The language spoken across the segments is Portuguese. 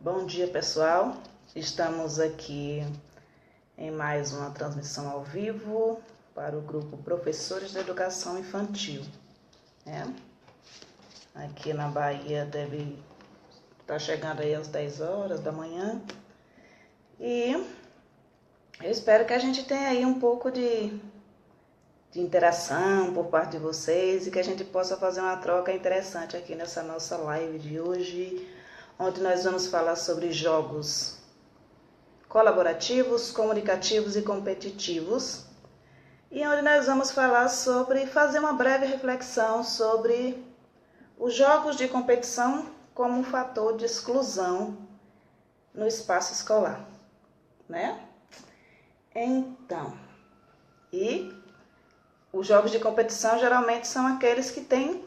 Bom dia, pessoal. Estamos aqui em mais uma transmissão ao vivo para o grupo Professores da Educação Infantil. Aqui na Bahia deve estar chegando aí às 10 horas da manhã. E eu espero que a gente tenha aí um pouco de interação por parte de vocês e que a gente possa fazer uma troca interessante aqui nessa nossa live de hoje, onde nós vamos falar sobre jogos colaborativos, comunicativos e competitivos, e onde nós vamos falar sobre, fazer uma breve reflexão sobre os jogos de competição como um fator de exclusão no espaço escolar, né? Então, os jogos de competição geralmente são aqueles que têm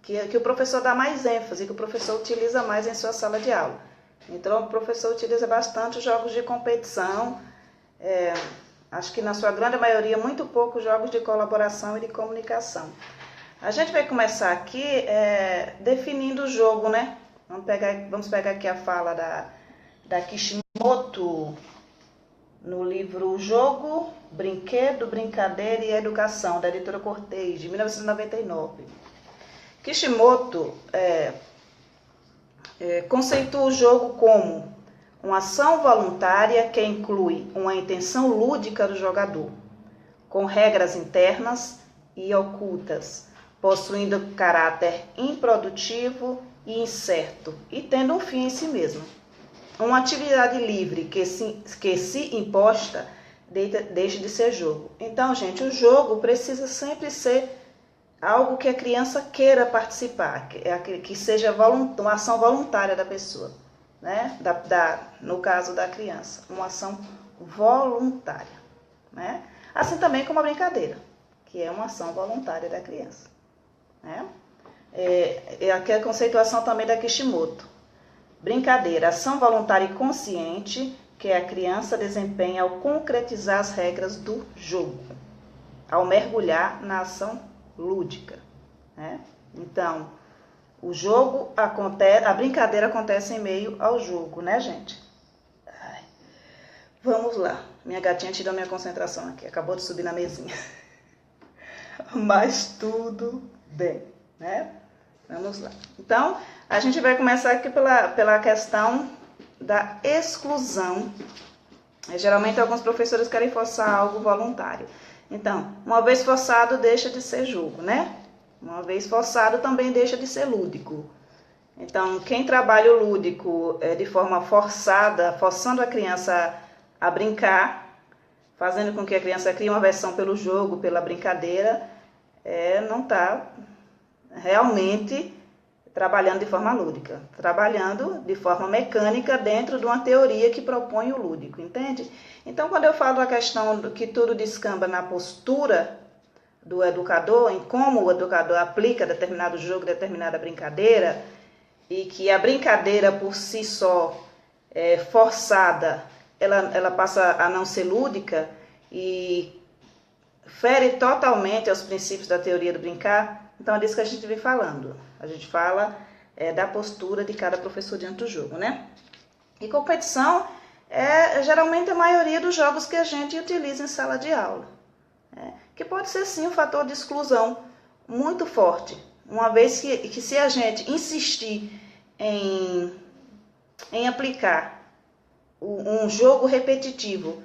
que o professor dá mais ênfase, que o professor utiliza mais em sua sala de aula. Então, o professor utiliza bastante os jogos de competição, acho que na sua grande maioria, muito pouco jogos de colaboração e de comunicação. A gente vai começar aqui definindo o jogo, né? Vamos pegar aqui a fala da Kishimoto, no livro Jogo, Brinquedo, Brincadeira e Educação, da editora Cortez, de 1999. Kishimoto conceitua o jogo como uma ação voluntária que inclui uma intenção lúdica do jogador, com regras internas e ocultas, possuindo caráter improdutivo e incerto e tendo um fim em si mesmo. Uma atividade livre que se imposta deixa de ser jogo. Então, gente, o jogo precisa sempre ser algo que a criança queira participar, que seja uma ação voluntária da pessoa, né? No caso da criança, uma ação voluntária, né? Assim também como a brincadeira, que é uma ação voluntária da criança, né? Aqui a conceituação também da Kishimoto. Brincadeira, ação voluntária e consciente que a criança desempenha ao concretizar as regras do jogo, ao mergulhar na ação lúdica, né? Então, a brincadeira acontece em meio ao jogo, né, gente? Vamos lá, minha gatinha tirou minha concentração aqui, acabou de subir na mesinha. Mas tudo bem, né? Vamos lá. Então, a gente vai começar aqui pela questão da exclusão. Geralmente, alguns professores querem forçar algo voluntário. Então, uma vez forçado, deixa de ser jogo, né? Uma vez forçado, também deixa de ser lúdico. Então, quem trabalha o lúdico de forma forçada, forçando a criança a brincar, fazendo com que a criança crie uma aversão pelo jogo, pela brincadeira, não está realmente trabalhando de forma lúdica, trabalhando de forma mecânica dentro de uma teoria que propõe o lúdico, entende? Então, quando eu falo da questão que tudo descamba na postura do educador, em como o educador aplica determinado jogo, determinada brincadeira, e que a brincadeira por si só, forçada, ela passa a não ser lúdica e fere totalmente aos princípios da teoria do brincar. Então, é disso que a gente vem falando. A gente fala da postura de cada professor diante do jogo, né? E competição geralmente a maioria dos jogos que a gente utiliza em sala de aula. Que pode ser, sim, um fator de exclusão muito forte. Uma vez que se a gente insistir em aplicar um jogo repetitivo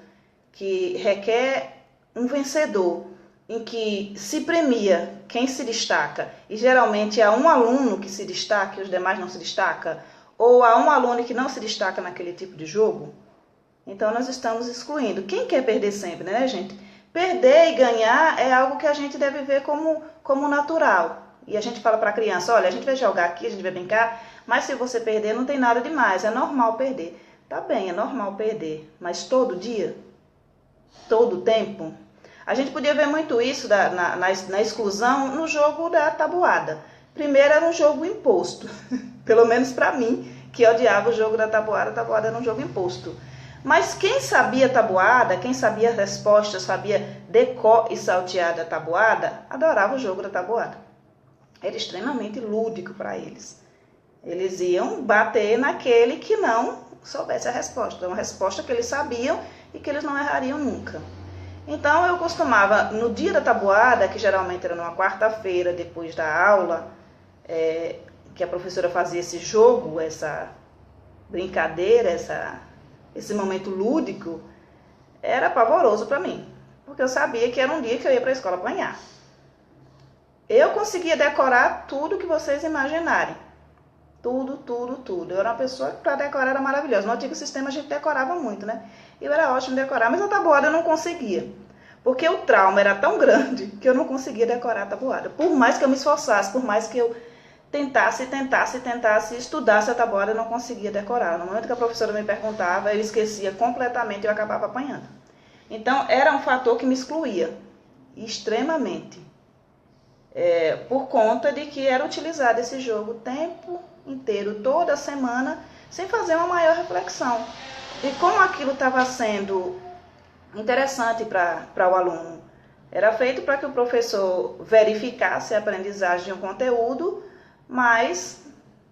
que requer um vencedor, em que se premia quem se destaca, e geralmente há um aluno que se destaca e os demais não se destacam, ou há um aluno que não se destaca naquele tipo de jogo, então nós estamos excluindo. Quem quer perder sempre, né, gente? Perder e ganhar é algo que a gente deve ver como natural. E a gente fala para a criança, olha, a gente vai jogar aqui, a gente vai brincar, mas se você perder não tem nada demais, é normal perder. Tá bem, é normal perder, mas todo dia? Todo tempo? A gente podia ver muito isso na exclusão no jogo da tabuada. Primeiro era um jogo imposto, pelo menos para mim, que odiava o jogo da tabuada, a tabuada era um jogo imposto. Mas quem sabia tabuada, quem sabia as respostas, sabia decor e saltear da tabuada, adorava o jogo da tabuada. Era extremamente lúdico para eles. Eles iam bater naquele que não soubesse a resposta. Uma resposta que eles sabiam e que eles não errariam nunca. Então eu costumava, no dia da tabuada, que geralmente era numa quarta-feira, depois da aula, que a professora fazia esse jogo, essa brincadeira, esse momento lúdico, era pavoroso para mim. Porque eu sabia que era um dia que eu ia para a escola apanhar. Eu conseguia decorar tudo que vocês imaginarem. Tudo, tudo, tudo. Eu era uma pessoa que para decorar era maravilhosa. No antigo sistema a gente decorava muito, né? Eu era ótimo decorar, mas a tabuada eu não conseguia. Porque o trauma era tão grande que eu não conseguia decorar a tabuada. Por mais que eu me esforçasse, por mais que eu tentasse, estudasse a tabuada, eu não conseguia decorar. No momento que a professora me perguntava, eu esquecia completamente e eu acabava apanhando. Então, era um fator que me excluía, extremamente. Por conta de que era utilizado esse jogo o tempo inteiro, toda semana, sem fazer uma maior reflexão. E como aquilo estava sendo interessante para o aluno, era feito para que o professor verificasse a aprendizagem de um conteúdo, mas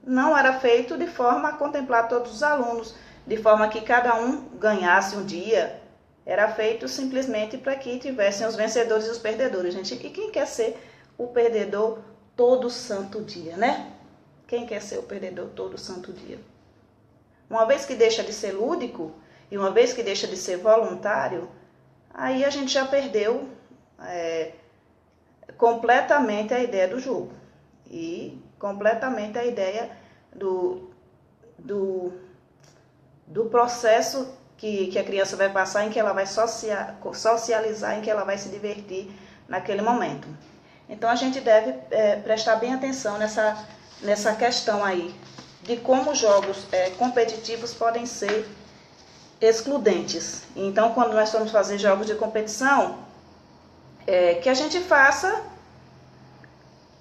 não era feito de forma a contemplar todos os alunos, de forma que cada um ganhasse um dia. Era feito simplesmente para que tivessem os vencedores e os perdedores, gente. E quem quer ser o perdedor todo santo dia, né? Quem quer ser o perdedor todo santo dia? Uma vez que deixa de ser lúdico e uma vez que deixa de ser voluntário, aí a gente já perdeu completamente a ideia do jogo e completamente a ideia do processo que a criança vai passar, em que ela vai socializar, em que ela vai se divertir naquele momento. Então a gente deve prestar bem atenção nessa questão aí, de como jogos competitivos podem ser excludentes. Então, quando nós formos fazer jogos de competição, que a gente faça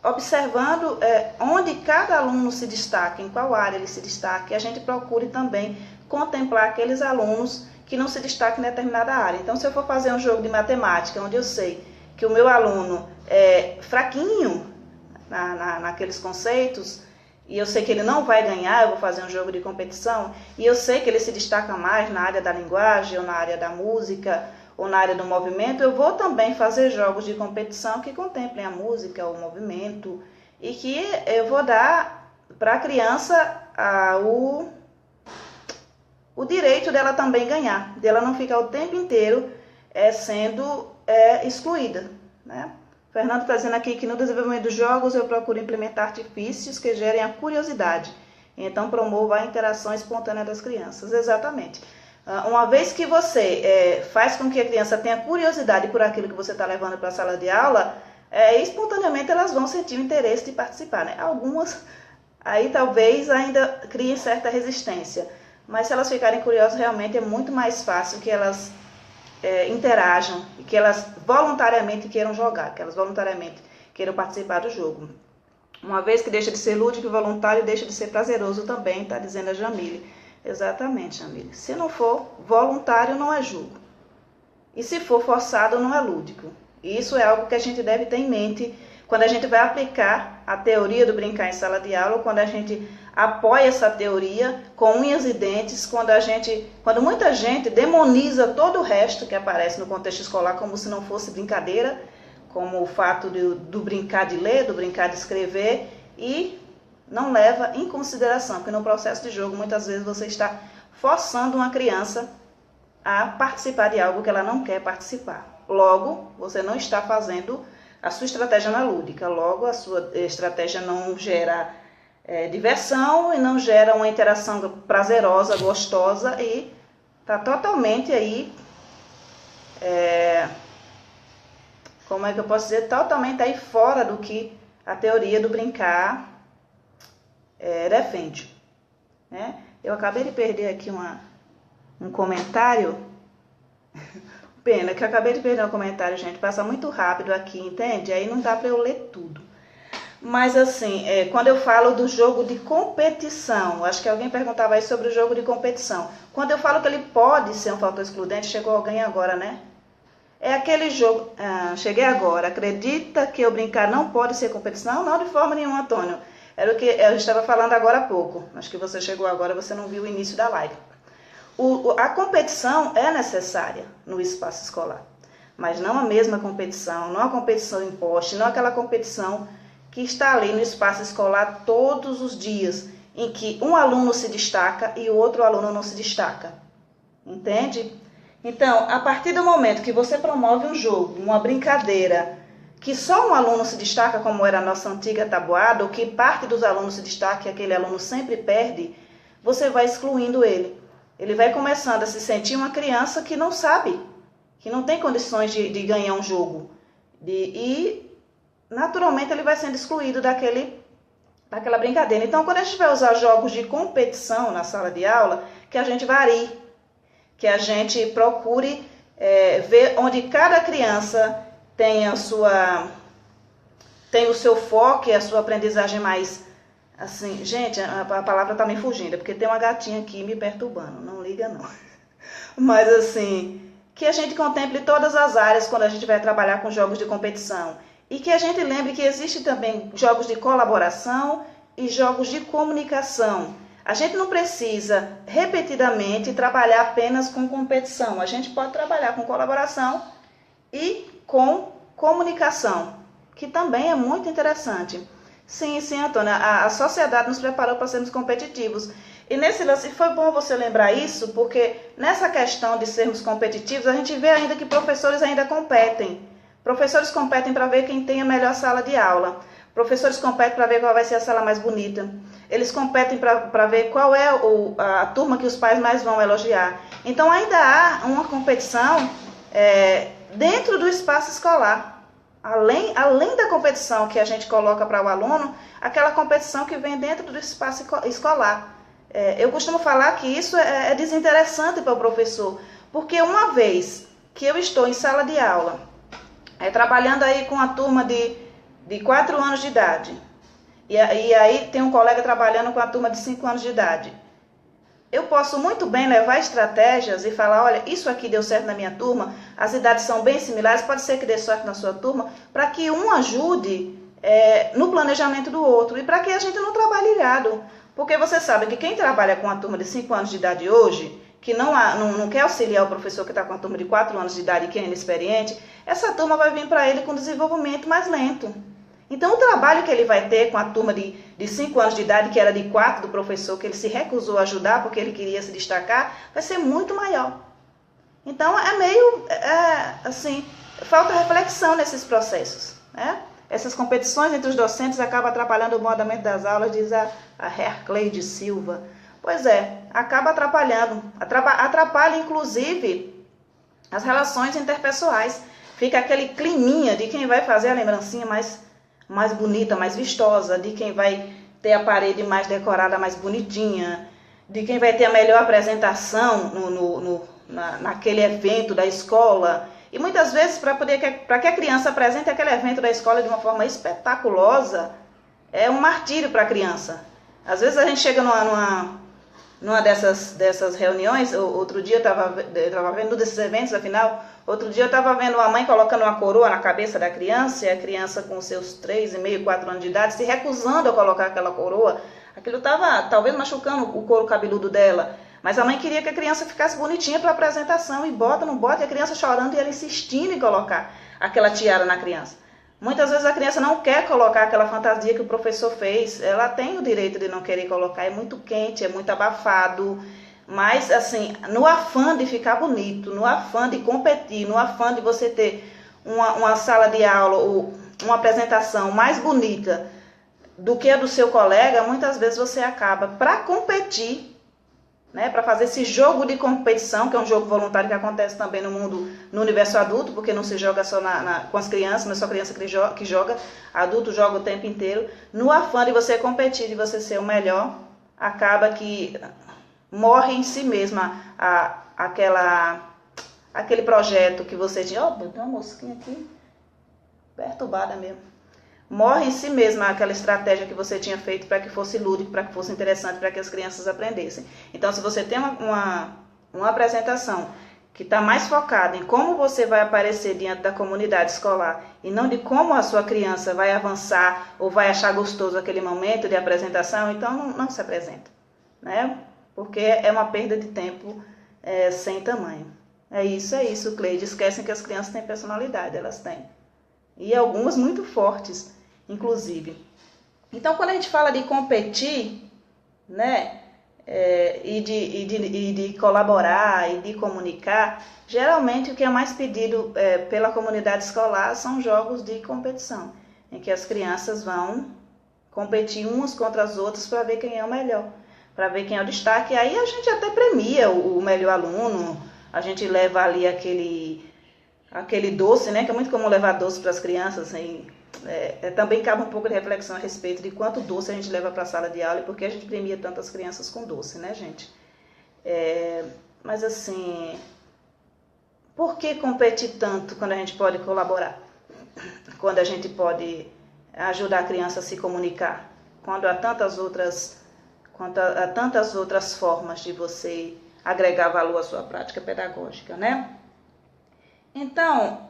observando onde cada aluno se destaca, em qual área ele se destaca, e a gente procure também contemplar aqueles alunos que não se destacam em determinada área. Então, se eu for fazer um jogo de matemática, onde eu sei que o meu aluno é fraquinho naqueles conceitos, e eu sei que ele não vai ganhar, eu vou fazer um jogo de competição, e eu sei que ele se destaca mais na área da linguagem, ou na área da música, ou na área do movimento, eu vou também fazer jogos de competição que contemplem a música, o movimento, e que eu vou dar para a criança o direito dela também ganhar, dela não ficar o tempo inteiro sendo excluída, né? Fernando está dizendo aqui que no desenvolvimento dos jogos eu procuro implementar artifícios que gerem a curiosidade. Então, promova a interação espontânea das crianças. Exatamente. Uma vez que você faz com que a criança tenha curiosidade por aquilo que você está levando para a sala de aula, espontaneamente elas vão sentir o interesse de participar, né? Algumas aí talvez ainda criem certa resistência. Mas se elas ficarem curiosas, realmente é muito mais fácil que elas interajam e que elas voluntariamente queiram jogar, que elas voluntariamente queiram participar do jogo. Uma vez que deixa de ser lúdico e voluntário, deixa de ser prazeroso também, está dizendo a Jamile. Exatamente, Jamile. Se não for voluntário, não é jogo. E se for forçado, não é lúdico. E isso é algo que a gente deve ter em mente quando a gente vai aplicar a teoria do brincar em sala de aula, quando a gente apoia essa teoria com unhas e dentes, quando muita gente demoniza todo o resto que aparece no contexto escolar como se não fosse brincadeira, como o fato do brincar de ler, do brincar de escrever, e não leva em consideração que no processo de jogo muitas vezes você está forçando uma criança a participar de algo que ela não quer participar. Logo, você não está fazendo a sua estratégia na lúdica, logo a sua estratégia não gera diversão e não gera uma interação prazerosa, gostosa, e está totalmente aí, como é que eu posso dizer, totalmente aí fora do que a teoria do brincar defende, né? Eu acabei de perder aqui um comentário, pena que eu acabei de perder um comentário, gente, passa muito rápido aqui, entende? Aí não dá para eu ler tudo. Mas assim, quando eu falo do jogo de competição, acho que alguém perguntava aí sobre o jogo de competição. Quando eu falo que ele pode ser um fator excludente, chegou alguém agora, né? É aquele jogo, cheguei agora, acredita que eu brincar não pode ser competição? Não, de forma nenhuma, Antônio. Era o que eu estava falando agora há pouco. Acho que você chegou agora, você não viu o início da live. A competição é necessária no espaço escolar, mas não a mesma competição, não a competição imposta, não aquela competição que está ali no espaço escolar todos os dias, em que um aluno se destaca e o outro aluno não se destaca. Entende? Então, a partir do momento que você promove um jogo, uma brincadeira, que só um aluno se destaca, como era a nossa antiga tabuada, ou que parte dos alunos se destaca e aquele aluno sempre perde, você vai excluindo ele. Ele vai começando a se sentir uma criança que não sabe, que não tem condições de ganhar um jogo. E, naturalmente, ele vai sendo excluído daquela brincadeira. Então, quando a gente vai usar jogos de competição na sala de aula, que a gente varie, que a gente procure ver onde cada criança tem o seu foco e a sua aprendizagem mais... Assim, gente, a palavra tá me fugindo, é porque tem uma gatinha aqui me perturbando, não liga não. Mas assim, que a gente contemple todas as áreas quando a gente vai trabalhar com jogos de competição. E que a gente lembre que existe também jogos de colaboração e jogos de comunicação. A gente não precisa repetidamente trabalhar apenas com competição. A gente pode trabalhar com colaboração e com comunicação, que também é muito interessante. Sim, Antônia, a sociedade nos preparou para sermos competitivos. E nesse lance, foi bom você lembrar isso, porque nessa questão de sermos competitivos, a gente vê ainda que professores ainda competem. Professores competem para ver quem tem a melhor sala de aula. Professores competem para ver qual vai ser a sala mais bonita. Eles competem para ver qual é a turma que os pais mais vão elogiar. Então ainda há uma competição dentro do espaço escolar. Além da competição que a gente coloca para o aluno, aquela competição que vem dentro do espaço escolar. Eu costumo falar que isso é desinteressante para o professor, porque uma vez que eu estou em sala de aula, trabalhando aí com a turma de 4 anos de idade, e aí tem um colega trabalhando com a turma de 5 anos de idade, eu posso muito bem levar estratégias e falar, olha, isso aqui deu certo na minha turma, as idades são bem similares, pode ser que dê certo na sua turma, para que um ajude no planejamento do outro e para que a gente não trabalhe ilhado. Porque você sabe que quem trabalha com a turma de 5 anos de idade hoje, que não quer auxiliar o professor que está com a turma de 4 anos de idade e que é inexperiente, essa turma vai vir para ele com desenvolvimento mais lento. Então, o trabalho que ele vai ter com a turma de 5 anos de idade, que era de 4 do professor, que ele se recusou a ajudar porque ele queria se destacar, vai ser muito maior. Então, assim, falta reflexão nesses processos, né? Essas competições entre os docentes acabam atrapalhando o bom andamento das aulas, diz a Hercleide Silva. Pois é, acaba atrapalhando. Atrapalha, inclusive, as relações interpessoais. Fica aquele climinha de quem vai fazer a lembrancinha mais bonita, mais vistosa, de quem vai ter a parede mais decorada, mais bonitinha, de quem vai ter a melhor apresentação naquele evento da escola. E muitas vezes, para que a criança apresente aquele evento da escola de uma forma espetaculosa, é um martírio para a criança. Às vezes a gente chega numa dessas reuniões, outro dia eu estava vendo desses eventos, afinal, outro dia eu estava vendo uma mãe colocando uma coroa na cabeça da criança, e a criança com seus 3,5, 4 anos de idade, se recusando a colocar aquela coroa. Aquilo estava talvez machucando o couro cabeludo dela. Mas a mãe queria que a criança ficasse bonitinha para a apresentação, e não bota, e a criança chorando e ela insistindo em colocar aquela tiara na criança. Muitas vezes a criança não quer colocar aquela fantasia que o professor fez, ela tem o direito de não querer colocar, é muito quente, é muito abafado, mas assim, no afã de ficar bonito, no afã de competir, no afã de você ter uma sala de aula ou uma apresentação mais bonita do que a do seu colega, muitas vezes você acaba, para competir, né, para fazer esse jogo de competição, que é um jogo voluntário que acontece também no universo adulto, porque não se joga só com as crianças, não é só criança que joga, adulto joga o tempo inteiro. No afã de você competir, de você ser o melhor, acaba que morre em si mesma aquele projeto que você tinha. Tem uma mosquinha aqui, perturbada mesmo. Morre em si mesma aquela estratégia que você tinha feito para que fosse lúdico, para que fosse interessante, para que as crianças aprendessem. Então, se você tem uma apresentação que está mais focado em como você vai aparecer diante da comunidade escolar e não de como a sua criança vai avançar ou vai achar gostoso aquele momento de apresentação, então não se apresenta, né? Porque é uma perda de tempo sem tamanho. É isso, Cleide. Esquecem que as crianças têm personalidade, elas têm. E algumas muito fortes, inclusive. Então, quando a gente fala de competir, né? E de colaborar e de comunicar, geralmente o que é mais pedido pela comunidade escolar são jogos de competição, em que as crianças vão competir umas contra as outras para ver quem é o melhor, para ver quem é o destaque. E aí a gente até premia o melhor aluno, a gente leva ali aquele doce, né, que é muito comum levar doce para as crianças, assim. Também cabe um pouco de reflexão a respeito de quanto doce a gente leva para a sala de aula e por que a gente premia tantas crianças com doce, né, gente? Mas assim, por que competir tanto quando a gente pode colaborar? Quando a gente pode ajudar a criança a se comunicar? Quando há tantas outras formas de você agregar valor à sua prática pedagógica, né? Então,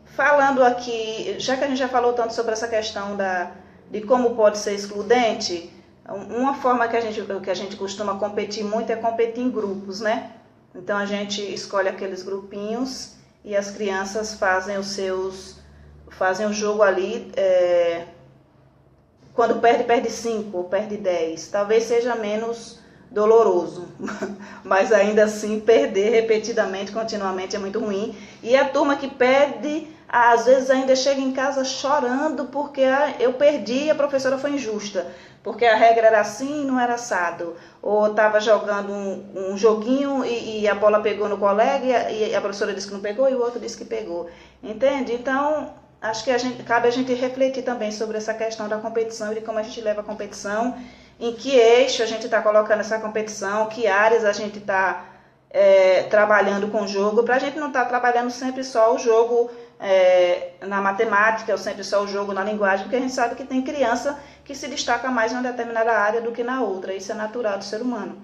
falando aqui, já que a gente já falou tanto sobre essa questão de como pode ser excludente, uma forma que a gente costuma competir muito é competir em grupos, né? Então a gente escolhe aqueles grupinhos e as crianças fazem o jogo ali, quando perde 5 ou perde 10. Talvez seja menos doloroso, mas ainda assim perder repetidamente, continuamente é muito ruim. E a turma que perde, às vezes ainda chega em casa chorando porque eu perdi e a professora foi injusta, porque a regra era assim, não era assado. Ou estava jogando um joguinho e a bola pegou no colega e a professora disse que não pegou e o outro disse que pegou. Entende? Então, acho que cabe a gente refletir também sobre essa questão da competição e de como a gente leva a competição, em que eixo a gente está colocando essa competição, que áreas a gente está trabalhando com o jogo, para a gente não estar trabalhando sempre só o jogo na matemática, ou sempre só o jogo na linguagem, porque a gente sabe que tem criança que se destaca mais em uma determinada área do que na outra, isso é natural do ser humano.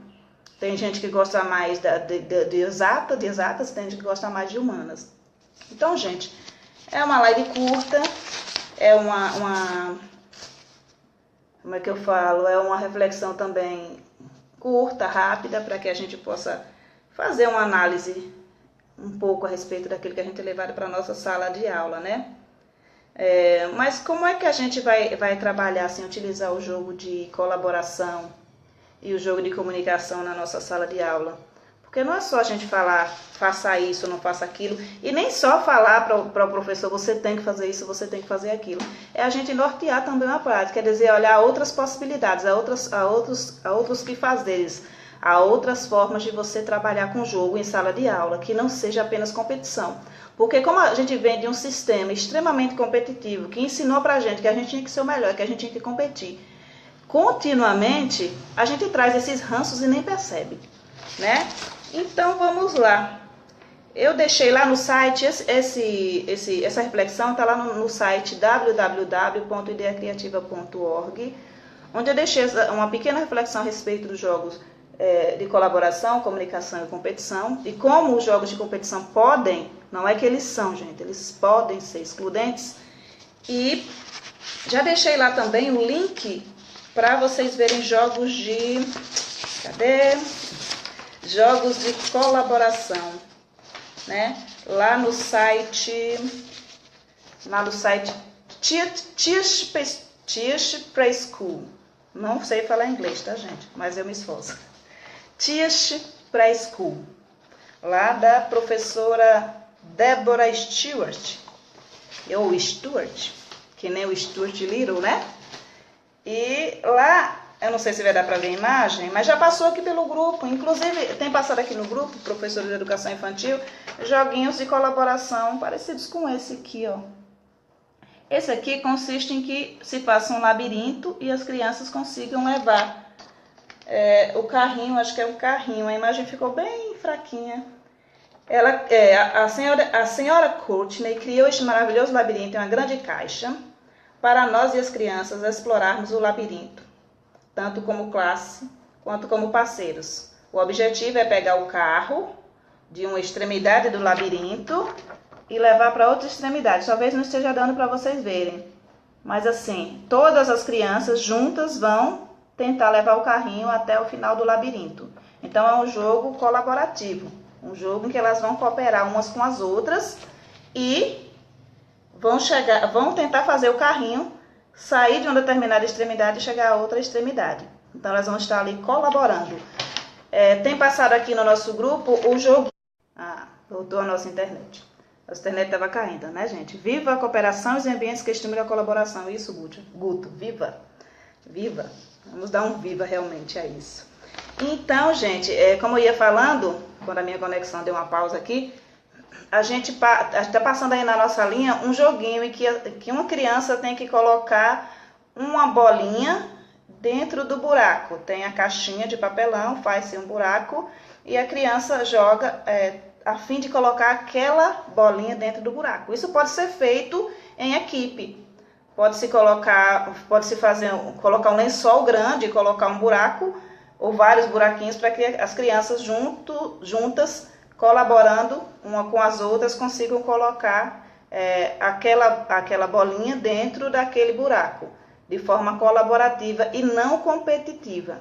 Tem gente que gosta mais de exatas, tem gente que gosta mais de humanas. Então, gente, é uma live curta, é como é que eu falo? É uma reflexão também curta, rápida, para que a gente possa fazer uma análise um pouco a respeito daquilo que a gente tem levado para a nossa sala de aula, né? Mas como é que a gente vai trabalhar, assim, utilizar o jogo de colaboração e o jogo de comunicação na nossa sala de aula? Porque não é só a gente falar, faça isso, não faça aquilo, e nem só falar para o professor, você tem que fazer isso, você tem que fazer aquilo. É a gente nortear também uma prática, quer dizer, olhar outras possibilidades, a outros que fazeres, a outras formas de você trabalhar com jogo em sala de aula, que não seja apenas competição. Porque como a gente vem de um sistema extremamente competitivo, que ensinou pra gente que a gente tinha que ser o melhor, que a gente tinha que competir, continuamente a gente traz esses ranços e nem percebe, né? Então vamos lá. Eu deixei lá no site, essa reflexão está lá no site www.ideiacriativa.org, onde eu deixei uma pequena reflexão a respeito dos jogos de colaboração, comunicação e competição, e como os jogos de competição podem, não é que eles são, gente, eles podem ser excludentes. E já deixei lá também o link para vocês verem jogos de... Cadê? Jogos de colaboração, né? Lá no site Teach Preschool. Não sei falar inglês, tá, gente? Mas eu me esforço. Teach Preschool. Lá da professora Deborah Stewart. Ou Stuart, que nem o Stuart Little, né? E lá... Eu não sei se vai dar para ver a imagem, mas já passou aqui pelo grupo. Inclusive, tem passado aqui no grupo, professores de educação infantil, joguinhos de colaboração parecidos com esse aqui, ó. Esse aqui consiste em que se faça um labirinto e as crianças consigam levar o carrinho, acho que é um carrinho. A imagem ficou bem fraquinha. A senhora Courtney criou este maravilhoso labirinto em uma grande caixa para nós e as crianças explorarmos o labirinto, tanto como classe quanto como parceiros. O objetivo é pegar o carro de uma extremidade do labirinto e levar para outra extremidade. Talvez não esteja dando para vocês verem. Mas assim, todas as crianças juntas vão tentar levar o carrinho até o final do labirinto. Então é um jogo colaborativo. Um jogo em que elas vão cooperar umas com as outras e vão tentar fazer o carrinho sair de uma determinada extremidade e chegar a outra extremidade. Então elas vão estar ali colaborando. Tem passado aqui no nosso grupo o jogo... Ah, voltou a nossa internet. A internet estava caindo, né, gente? Viva a cooperação e os ambientes que estimulam a colaboração. Isso, Guto. Viva. Viva. Vamos dar um viva realmente a isso. Então, gente, como eu ia falando, quando a minha conexão deu uma pausa aqui, a gente está passando aí na nossa linha um joguinho em que uma criança tem que colocar uma bolinha dentro do buraco. Tem a caixinha de papelão, faz-se um buraco e a criança joga a fim de colocar aquela bolinha dentro do buraco. Isso pode ser feito em equipe. Pode-se colocar um lençol grande e colocar um buraco ou vários buraquinhos para que as crianças juntas, colaborando uma com as outras, consigam colocar aquela bolinha dentro daquele buraco, de forma colaborativa e não competitiva,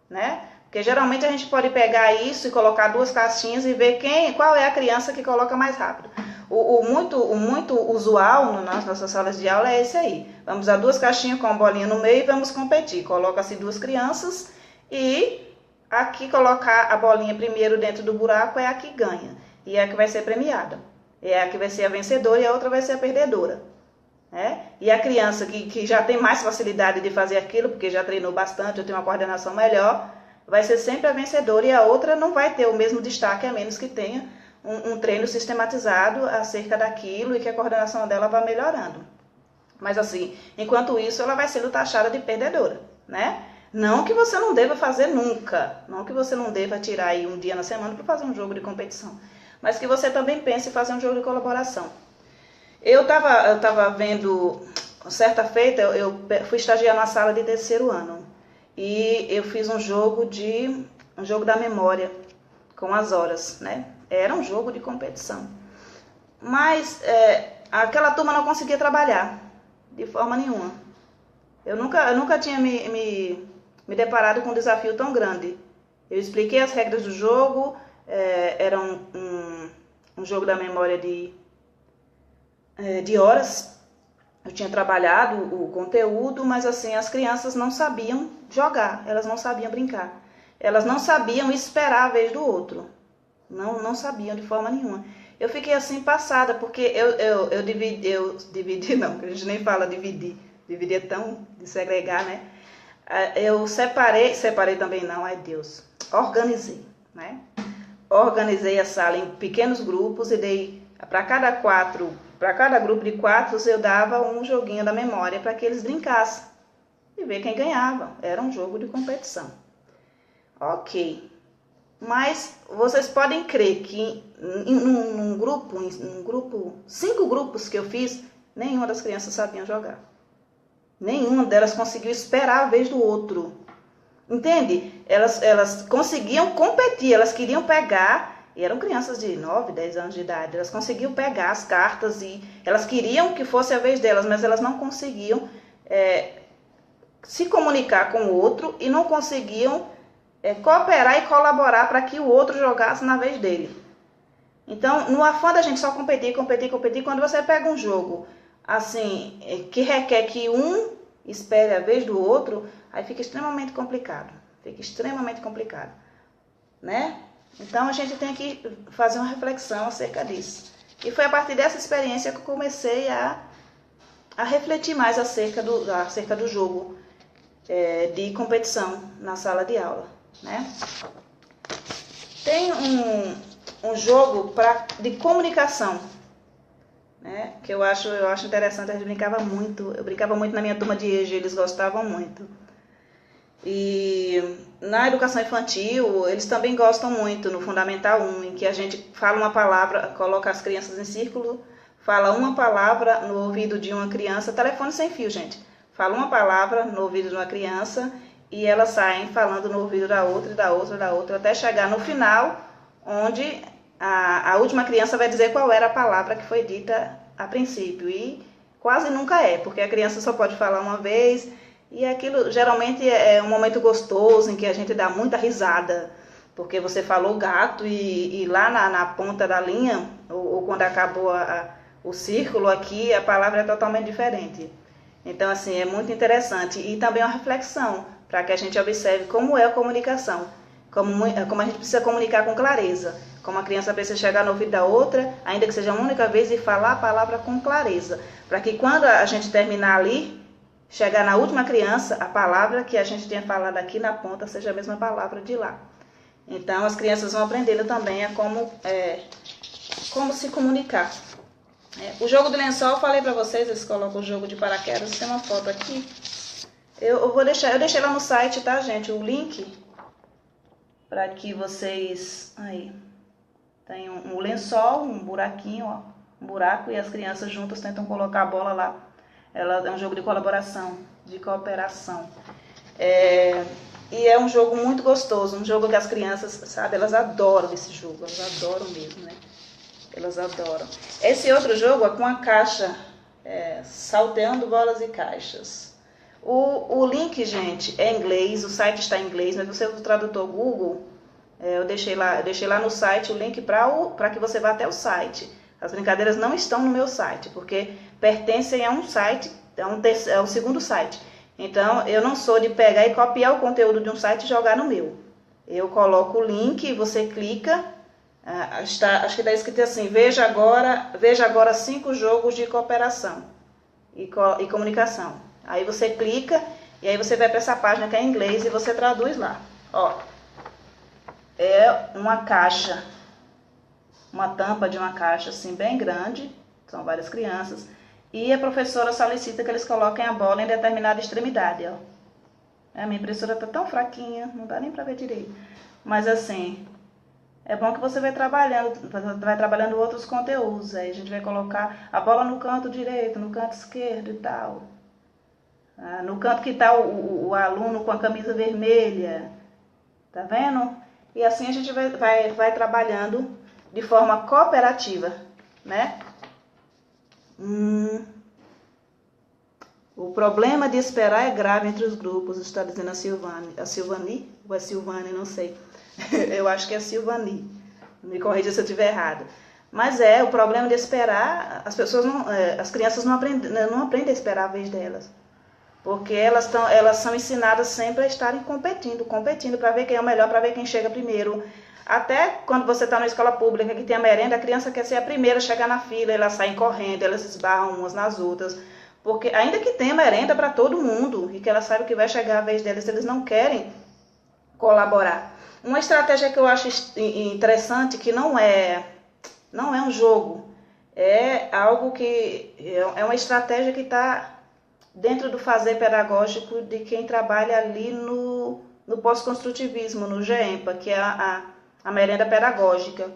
né? Porque geralmente a gente pode pegar isso e colocar duas caixinhas e ver qual é a criança que coloca mais rápido. O muito usual nas nossas salas de aula é esse aí. Vamos usar duas caixinhas com a bolinha no meio e vamos competir. Coloca-se duas crianças e aqui colocar a bolinha primeiro dentro do buraco é a que ganha. E é a que vai ser premiada. É a que vai ser a vencedora e a outra vai ser a perdedora. E a criança que já tem mais facilidade de fazer aquilo, porque já treinou bastante, já tem uma coordenação melhor, vai ser sempre a vencedora e a outra não vai ter o mesmo destaque, a menos que tenha um treino sistematizado acerca daquilo e que a coordenação dela vá melhorando. Mas assim, enquanto isso, ela vai sendo taxada de perdedora, né? Não que você não deva fazer nunca, não que você não deva tirar aí um dia na semana para fazer um jogo de competição, mas que você também pense em fazer um jogo de colaboração. Eu tava vendo, certa feita, eu fui estagiar na sala de terceiro ano e eu fiz um jogo da memória com as horas, né? Era um jogo de competição. Mas aquela turma não conseguia trabalhar de forma nenhuma. Eu nunca tinha me deparado com um desafio tão grande. Eu expliquei as regras do jogo, era um jogo da memória de horas. Eu tinha trabalhado o conteúdo, mas assim, as crianças não sabiam jogar, elas não sabiam brincar. Elas não sabiam esperar a vez do outro. Não sabiam de forma nenhuma. Eu fiquei assim passada, porque eu dividi não, a gente nem fala dividir. Dividir é tão de segregar, né? Eu separei também não, ai Deus. Organizei, né? Organizei a sala em pequenos grupos e dei para cada grupo de 4 eu dava um joguinho da memória para que eles brincassem e ver quem ganhava. Era um jogo de competição. Ok. Mas vocês podem crer que num grupo, 5 grupos que eu fiz, nenhuma das crianças sabiam jogar. Nenhuma delas conseguiu esperar a vez do outro. Entende? Elas conseguiam competir, elas queriam pegar, e eram crianças de 9, 10 anos de idade, elas conseguiam pegar as cartas e elas queriam que fosse a vez delas, mas elas não conseguiam se comunicar com o outro e não conseguiam cooperar e colaborar para que o outro jogasse na vez dele. Então, no afã da gente só competir, quando você pega um jogo assim, que requer que um espere a vez do outro, aí fica extremamente complicado. Né? Então, a gente tem que fazer uma reflexão acerca disso. E foi a partir dessa experiência que eu comecei a refletir mais acerca do jogo de competição na sala de aula. Né? Tem um jogo de comunicação, né? Que eu acho interessante. A gente eu brincava muito na minha turma de EJA, eles gostavam muito. E na educação infantil, eles também gostam muito, no Fundamental 1, em que a gente fala uma palavra, coloca as crianças em círculo, fala uma palavra no ouvido de uma criança, telefone sem fio, gente. Fala uma palavra no ouvido de uma criança e elas saem falando no ouvido da outra, até chegar no final, onde a última criança vai dizer qual era a palavra que foi dita a princípio. E quase nunca é, porque a criança só pode falar uma vez. E aquilo geralmente é um momento gostoso em que a gente dá muita risada. Porque você falou gato e lá na ponta da linha, ou quando acabou o círculo aqui, a palavra é totalmente diferente. Então, assim, é muito interessante. E também uma reflexão, para que a gente observe como é a comunicação. Como a gente precisa comunicar com clareza. Como a criança precisa chegar no ouvido da outra, ainda que seja uma única vez, e falar a palavra com clareza. Para que quando a gente terminar ali, chegar na última criança, a palavra que a gente tinha falado aqui na ponta seja a mesma palavra de lá. Então, as crianças vão aprendendo também a como se comunicar. O jogo do lençol, eu falei para vocês, eles colocam o jogo de paraquedas, tem uma foto aqui. Eu deixei lá no site, tá, gente, o link, para que vocês... Aí, tem um lençol, um buraquinho, ó, um buraco, e as crianças juntas tentam colocar a bola lá. Ela é um jogo de colaboração, de cooperação. E é um jogo muito gostoso, um jogo que as crianças, sabe, elas adoram esse jogo, elas adoram mesmo, né? Elas adoram. Esse outro jogo é com a caixa, salteando bolas e caixas. O link, gente, é em inglês, o site está em inglês, mas você usa o tradutor Google, eu deixei lá no site o link para que você vá até o site. As brincadeiras não estão no meu site, porque pertencem a um site, é o segundo site. Então, eu não sou de pegar e copiar o conteúdo de um site e jogar no meu. Eu coloco o link, você clica, acho que está escrito assim, veja agora 5 jogos de cooperação e comunicação. Aí você clica e aí você vai para essa página que é em inglês e você traduz lá. Ó, é uma caixa, uma tampa de uma caixa assim bem grande, são várias crianças, e a professora solicita que eles coloquem a bola em determinada extremidade, ó. A minha impressora tá tão fraquinha, não dá nem para ver direito. Mas assim, é bom que você vai trabalhando outros conteúdos. Aí a gente vai colocar a bola no canto direito, no canto esquerdo e tal. No canto que tá o aluno com a camisa vermelha. Tá vendo? E assim a gente vai trabalhando de forma cooperativa, né? O problema de esperar é grave entre os grupos, está dizendo a Silvane. A Silvani? Ou é Silvane? Não sei. Eu acho que é Silvani. Me corrija se eu estiver errado. Mas o problema de esperar, as crianças não aprendem a esperar a vez delas. Porque elas são ensinadas sempre a estarem competindo para ver quem é o melhor, para ver quem chega primeiro. Até quando você está na escola pública que tem a merenda, a criança quer ser a primeira a chegar na fila, elas saem correndo, elas esbarram umas nas outras. Porque ainda que tenha merenda para todo mundo e que elas saibam que vai chegar a vez deles, eles não querem colaborar. Uma estratégia que eu acho interessante, que não é um jogo, é algo que é uma estratégia que está dentro do fazer pedagógico de quem trabalha ali no pós-construtivismo, no GEMPA, que é a merenda pedagógica,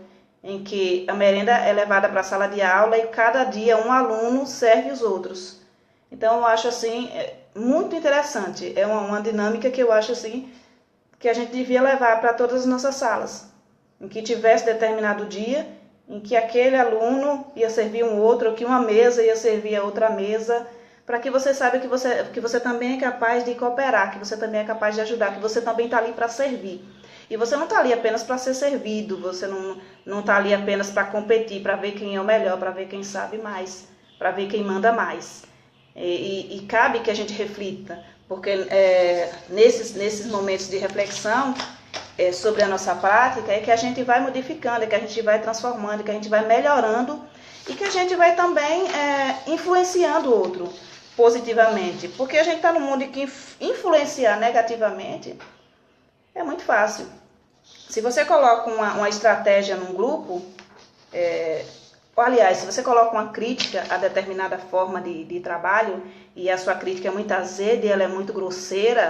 em que a merenda é levada para a sala de aula e cada dia um aluno serve os outros. Então eu acho assim muito interessante, é uma dinâmica que eu acho assim que a gente devia levar para todas as nossas salas, em que tivesse determinado dia em que aquele aluno ia servir um outro, ou que uma mesa ia servir a outra mesa, para que você saiba que você também é capaz de cooperar, que você também é capaz de ajudar, que você também está ali para servir. E você não está ali apenas para ser servido, você não está ali apenas para competir, para ver quem é o melhor, para ver quem sabe mais, para ver quem manda mais. E cabe que a gente reflita, porque nesses momentos de reflexão sobre a nossa prática é que a gente vai modificando, é que a gente vai transformando, é que a gente vai melhorando e que a gente vai também influenciando o outro positivamente. Porque a gente está num mundo em que influenciar negativamente é muito fácil. Se você coloca uma estratégia num grupo, aliás, se você coloca uma crítica a determinada forma de trabalho e a sua crítica é muito azeda e ela é muito grosseira,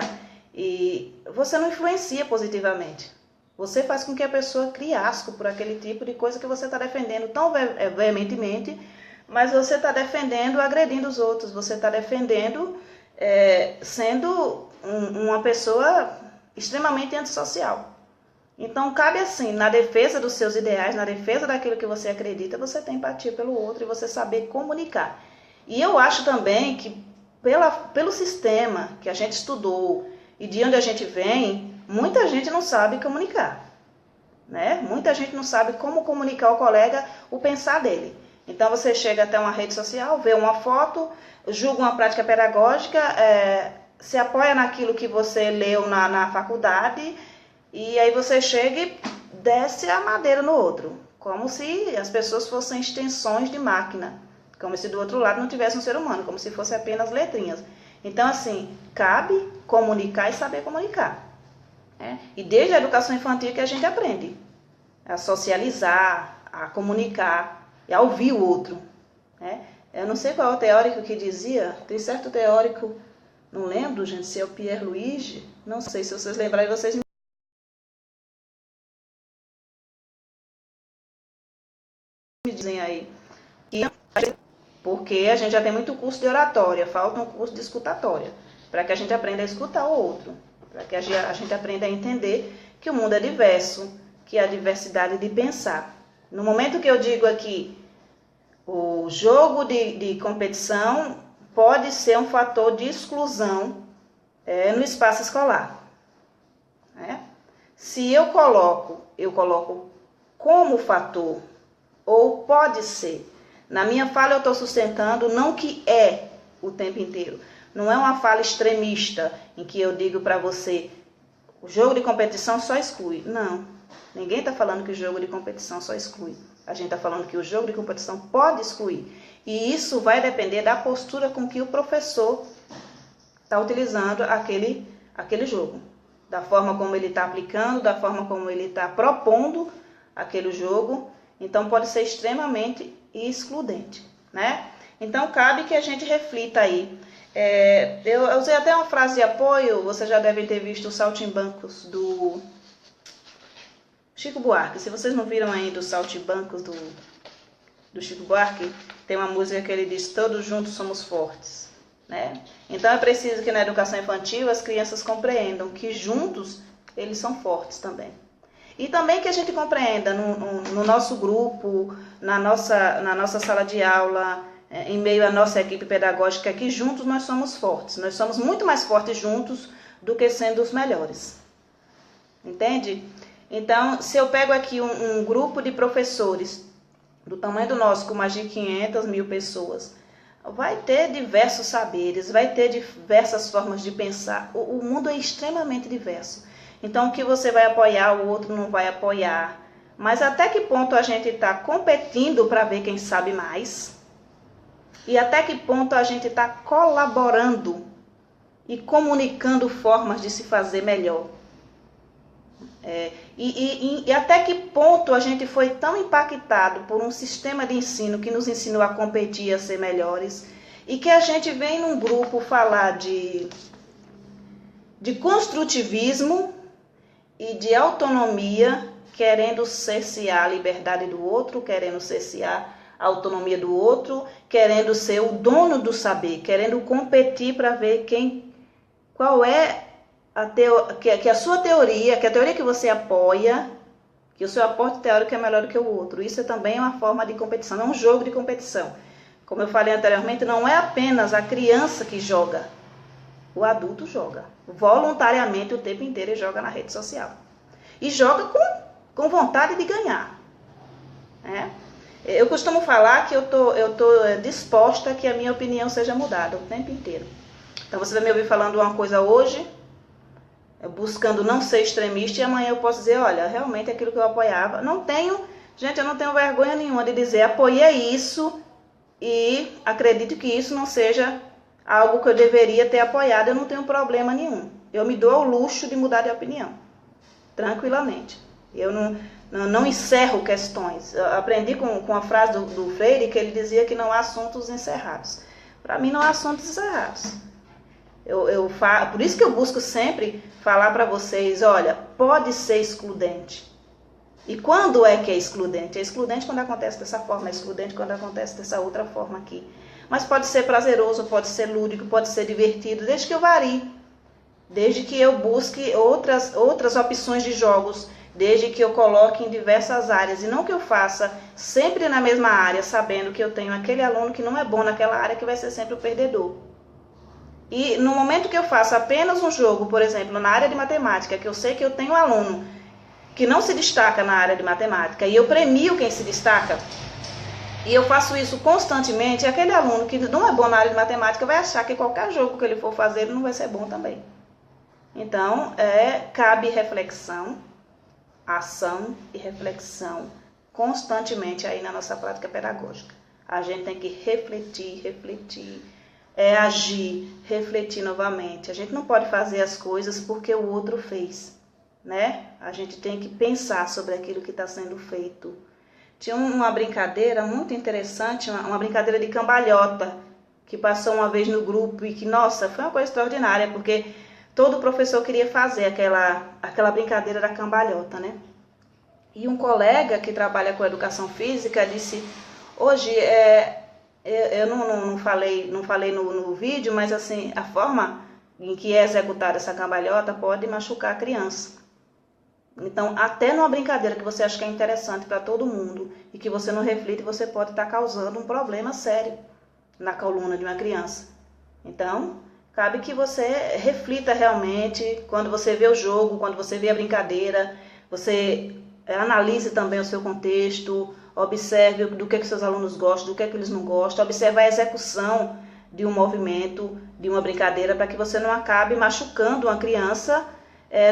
e você não influencia positivamente. Você faz com que a pessoa crie asco por aquele tipo de coisa que você está defendendo tão veementemente, mas você está defendendo agredindo os outros, você está defendendo sendo uma pessoa extremamente antissocial. Então, cabe assim, na defesa dos seus ideais, na defesa daquilo que você acredita, você tem empatia pelo outro e você saber comunicar. E eu acho também que pelo sistema que a gente estudou e de onde a gente vem, muita gente não sabe comunicar, né? Muita gente não sabe como comunicar ao colega o pensar dele. Então, você chega até uma rede social, vê uma foto, julga uma prática pedagógica, se apoia naquilo que você leu na faculdade. E aí você chega e desce a madeira no outro, como se as pessoas fossem extensões de máquina, como se do outro lado não tivesse um ser humano, como se fosse apenas letrinhas. Então, assim, cabe comunicar e saber comunicar. Né? E desde a educação infantil que a gente aprende a socializar, a comunicar e a ouvir o outro. Né? Eu não sei qual é o teórico que dizia, tem certo teórico, não lembro, gente, se é o Pierre Luigi, não sei, se vocês lembrarem, vocês me dizem aí, porque a gente já tem muito curso de oratória, falta um curso de escutatória, para que a gente aprenda a escutar o outro, para que a gente aprenda a entender que o mundo é diverso, que há diversidade de pensar. No momento que eu digo aqui, o jogo de competição pode ser um fator de exclusão no espaço escolar. Né? Se eu coloco como fator, ou pode ser. Na minha fala eu estou sustentando não que é o tempo inteiro. Não é uma fala extremista em que eu digo para você, o jogo de competição só exclui. Não, ninguém está falando que o jogo de competição só exclui. A gente está falando que o jogo de competição pode excluir. E isso vai depender da postura com que o professor está utilizando aquele jogo. Da forma como ele está aplicando, da forma como ele está propondo aquele jogo. Então, pode ser extremamente excludente, né? Então, cabe que a gente reflita aí. Eu usei até uma frase de apoio, vocês já devem ter visto os saltimbancos do Chico Buarque. Se vocês não viram ainda os saltimbancos do Chico Buarque, tem uma música que ele diz, todos juntos somos fortes, né? Então, é preciso que na educação infantil as crianças compreendam que juntos eles são fortes também. E também que a gente compreenda no nosso grupo, na nossa sala de aula, em meio à nossa equipe pedagógica, que juntos nós somos fortes. Nós somos muito mais fortes juntos do que sendo os melhores. Entende? Então, se eu pego aqui um grupo de professores do tamanho do nosso, com mais de 500 mil pessoas, vai ter diversos saberes, vai ter diversas formas de pensar. O mundo é extremamente diverso. Então, o que você vai apoiar, o outro não vai apoiar. Mas até que ponto a gente está competindo para ver quem sabe mais? E até que ponto a gente está colaborando e comunicando formas de se fazer melhor? E até que ponto a gente foi tão impactado por um sistema de ensino que nos ensinou a competir, a ser melhores, e que a gente vem num grupo falar de construtivismo e de autonomia, querendo cercear a liberdade do outro, querendo cercear a autonomia do outro, querendo ser o dono do saber, querendo competir para ver qual é a sua teoria, que a teoria que você apoia, que o seu aporte teórico é melhor do que o outro. Isso também é uma forma de competição, é um jogo de competição. Como eu falei anteriormente, não é apenas a criança que joga, o adulto joga voluntariamente o tempo inteiro e joga na rede social. E joga com vontade de ganhar. Eu costumo falar que eu tô disposta a que a minha opinião seja mudada o tempo inteiro. Então você vai me ouvir falando uma coisa hoje, buscando não ser extremista, e amanhã eu posso dizer, olha, realmente aquilo que eu apoiava, eu não tenho vergonha nenhuma de dizer, apoiei isso e acredito que isso não seja algo que eu deveria ter apoiado, eu não tenho problema nenhum. Eu me dou ao luxo de mudar de opinião, tranquilamente. Eu não encerro questões. Eu aprendi com a frase do Freire, que ele dizia que não há assuntos encerrados. Para mim não há assuntos encerrados. Por isso que eu busco sempre falar para vocês, olha, pode ser excludente. E quando é que é excludente? É excludente quando acontece dessa forma, é excludente quando acontece dessa outra forma aqui. Mas pode ser prazeroso, pode ser lúdico, pode ser divertido, desde que eu varie. Desde que eu busque outras opções de jogos desde que eu coloque em diversas áreas, e não que eu faça sempre na mesma área, sabendo que eu tenho aquele aluno que não é bom naquela área, que vai ser sempre o perdedor. E no momento que eu faço apenas um jogo, por exemplo, na área de matemática, que eu sei que eu tenho um aluno que não se destaca na área de matemática, e eu premio quem se destaca, e eu faço isso constantemente, aquele aluno que não é bom na área de matemática vai achar que qualquer jogo que ele for fazer, ele não vai ser bom também. Então, cabe reflexão, ação e reflexão constantemente aí na nossa prática pedagógica. A gente tem que refletir, agir, refletir novamente. A gente não pode fazer as coisas porque o outro fez, né? A gente tem que pensar sobre aquilo que está sendo feito. Tinha uma brincadeira muito interessante, uma brincadeira de cambalhota, que passou uma vez no grupo e que, nossa, foi uma coisa extraordinária, porque todo professor queria fazer aquela brincadeira da cambalhota, né? E um colega que trabalha com educação física disse, hoje, eu não falei no vídeo, mas assim, a forma em que é executada essa cambalhota pode machucar a criança. Então, até numa brincadeira que você acha que é interessante para todo mundo e que você não reflete, você pode estar causando um problema sério na coluna de uma criança. Então, cabe que você reflita realmente quando você vê o jogo, quando você vê a brincadeira, você analise também o seu contexto, observe do que seus alunos gostam, do que eles não gostam, observe a execução de um movimento, de uma brincadeira, para que você não acabe machucando uma criança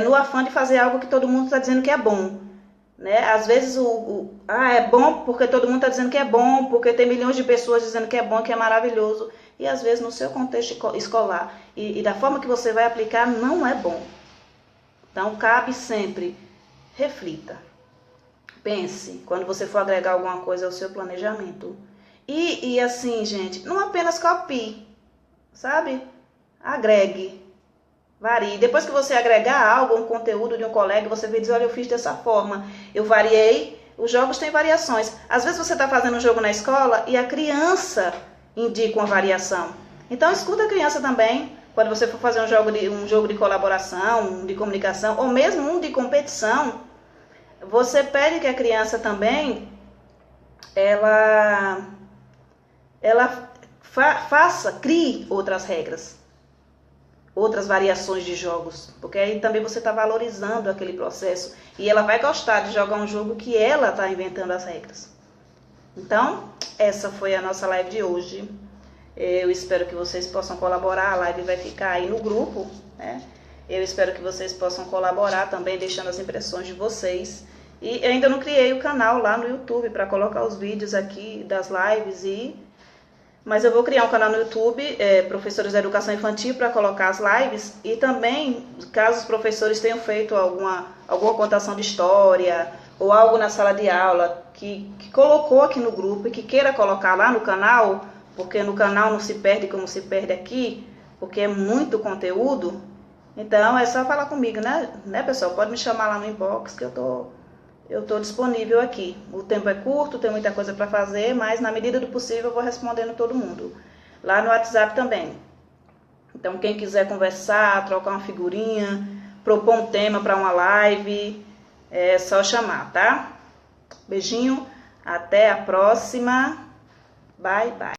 no afã de fazer algo que todo mundo está dizendo que é bom. Né? Às vezes é bom porque todo mundo está dizendo que é bom, porque tem milhões de pessoas dizendo que é bom, que é maravilhoso, e às vezes no seu contexto escolar e da forma que você vai aplicar não é bom. Então cabe sempre, reflita, pense quando você for agregar alguma coisa ao seu planejamento. E assim, gente, não apenas copie, sabe? Agregue. Varie. Depois que você agregar algo, um conteúdo de um colega, você vai dizer, olha, eu fiz dessa forma, eu variei. Os jogos têm variações. Às vezes você está fazendo um jogo na escola e a criança indica uma variação. Então escuta a criança também, quando você for fazer um jogo de colaboração, de comunicação, ou mesmo um de competição, você pede que a criança também, ela crie outras regras. Outras variações de jogos, porque aí também você está valorizando aquele processo e ela vai gostar de jogar um jogo que ela está inventando as regras. Então, essa foi a nossa live de hoje. Eu espero que vocês possam colaborar, a live vai ficar aí no grupo, né? Eu espero que vocês possam colaborar também, deixando as impressões de vocês. E eu ainda não criei o canal lá no YouTube para colocar os vídeos aqui das lives mas eu vou criar um canal no YouTube, Professores da Educação Infantil, para colocar as lives. E também, caso os professores tenham feito alguma contação de história ou algo na sala de aula que colocou aqui no grupo e que queira colocar lá no canal, porque no canal não se perde como se perde aqui, porque é muito conteúdo. Então é só falar comigo, né pessoal? Pode me chamar lá no inbox que eu tô disponível aqui. O tempo é curto, tem muita coisa para fazer, mas na medida do possível eu vou respondendo todo mundo. Lá no WhatsApp também. Então quem quiser conversar, trocar uma figurinha, propor um tema para uma live, é só chamar, tá? Beijinho, até a próxima. Bye, bye.